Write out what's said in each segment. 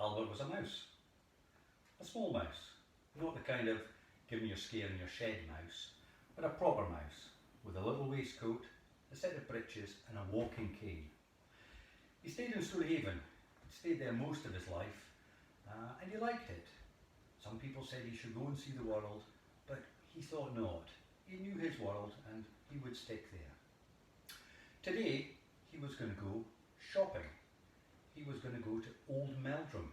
Albert was a mouse. A small mouse. Not the kind of giving you a scare in your shed mouse, but a proper mouse with a little waistcoat, a set of breeches and a walking cane. He stayed in Stonehaven. He'd stayed there most of his life and he liked it. Some people said he should go and see the world, but he thought not. He knew his world and he would stick there. Today he was going to go shopping. He was going to go to Old Meldrum.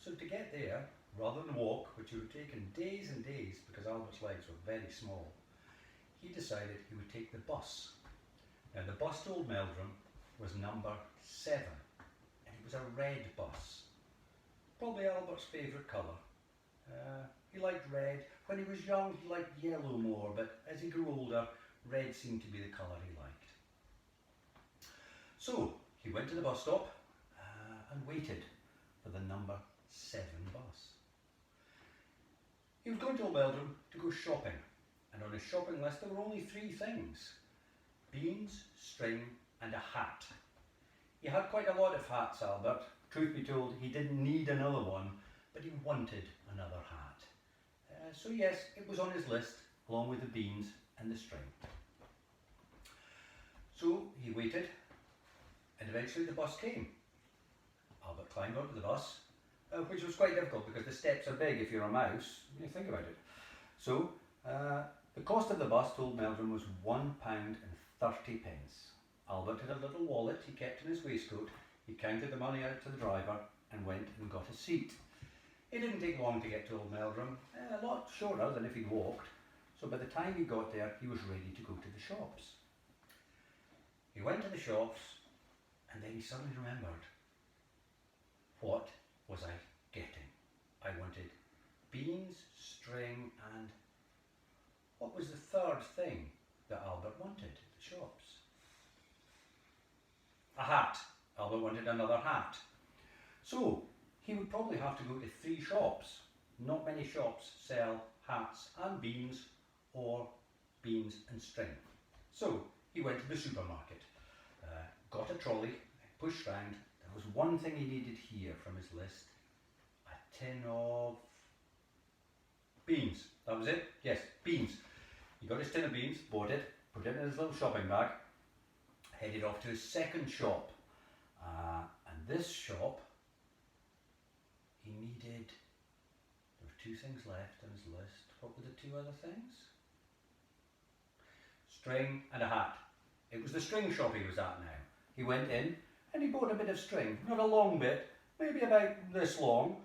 So to get there, rather than walk, which would have taken days and days because Albert's legs were very small, he decided he would take the bus. Now the bus to Old Meldrum was number 7 and it was a red bus. Probably Albert's favourite colour. He liked red. When he was young he liked yellow more, but as he grew older red seemed to be the colour he liked. So he went to the bus stop and waited for the number 7 bus. He was going to Old Meldrum to go shopping, and on his shopping list there were only 3 things: beans, string and a hat. He had quite a lot of hats, Albert. Truth be told, he didn't need another one, but he wanted another hat. So yes, it was on his list along with the beans and the string. So he waited and eventually the bus came. Albert climbed onto the bus, which was quite difficult because the steps are big if you're a mouse. You think about it. So the cost of the bus to Old Meldrum was £1.30. Albert had a little wallet he kept in his waistcoat. He counted the money out to the driver and went and got a seat. It didn't take long to get to Old Meldrum, a lot shorter than if he'd walked. So by the time he got there, he was ready to go to the shops. He went to the shops and then he suddenly remembered, what was I getting? I wanted beans, string and what was the third thing that Albert wanted at the shops? A hat. Albert wanted another hat. So he would probably have to go to 3 shops. Not many shops sell hats and beans or beans and string. So he went to the supermarket, got a trolley, pushed round. There was one thing he needed here from his list: a tin of beans. That was it? Yes, beans. He got his tin of beans, bought it, put it in his little shopping bag, headed off to his second shop. And this shop, he needed, there were 2 things left on his list. What were the 2 other things? String and a hat. It was the string shop he was at now. He went in and he bought a bit of string, not a long bit, maybe about this long,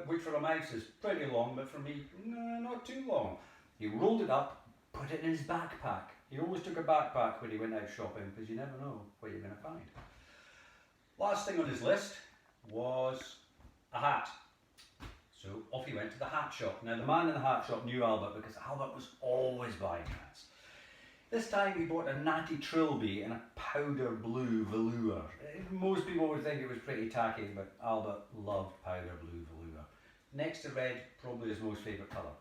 which for a mouse is pretty long, but for me, not too long. He rolled it up, put it in his backpack. He always took a backpack when he went out shopping because you never know what you're going to find. Last thing on his list was a hat. So off he went to the hat shop. Now the man in the hat shop knew Albert because Albert was always buying hats. This time he bought a natty trilby in a powder blue velour. Most people would think it was pretty tacky, but Albert loved powder blue velour. Next to red, probably his most favourite colour.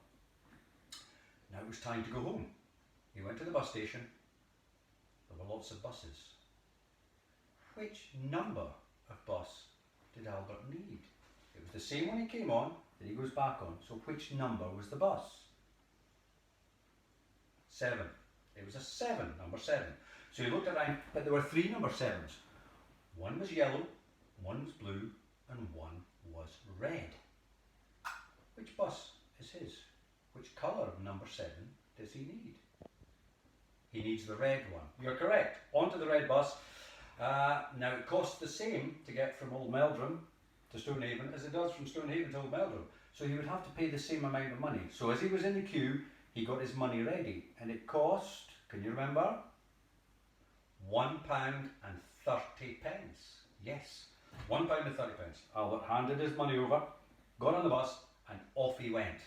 Now it was time to go home. He went to the bus station. There were lots of buses. Which number of bus did Albert need? It was the same one he came on that he goes back on. So which number was the bus? 7. It was a 7, number 7. So he looked around, but there were 3 number 7s. One was yellow, one was blue, and one was red. Which bus is his? Which colour of number 7 does he need? He needs the red one. You're correct. Onto the red bus. Now it costs the same to get from Old Meldrum to Stonehaven as it does from Stonehaven to Old Meldrum. So he would have to pay the same amount of money. So as he was in the queue, he got his money ready. And it cost, can you remember? £1.30. Yes, £1.30. Albert handed his money over, got on the bus, and off he went.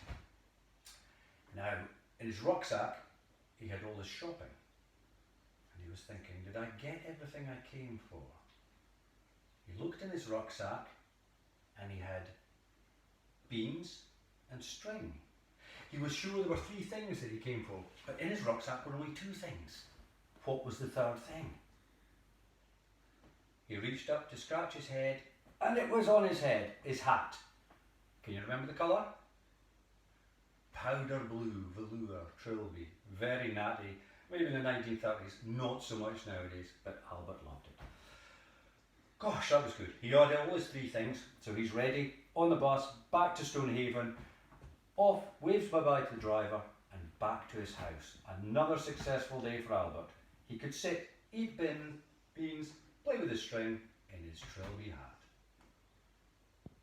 Now, in his rucksack, he had all his shopping. And he was thinking, did I get everything I came for? He looked in his rucksack and he had beans and string. He was sure there were 3 things that he came for, but in his rucksack were only 2 things. What was the third thing? He reached up to scratch his head And it was on his head, his hat. Can you remember the colour? Powder blue, velour, trilby. Very natty. Maybe in the 1930s, not so much nowadays, but Albert loved it. Gosh, that was good. He ordered all his 3 things, so he's ready, on the bus, back to Stonehaven, off, waves bye-bye to the driver, and back to his house. Another successful day for Albert. He could sit, eat beans, play with his string in his trilby hat.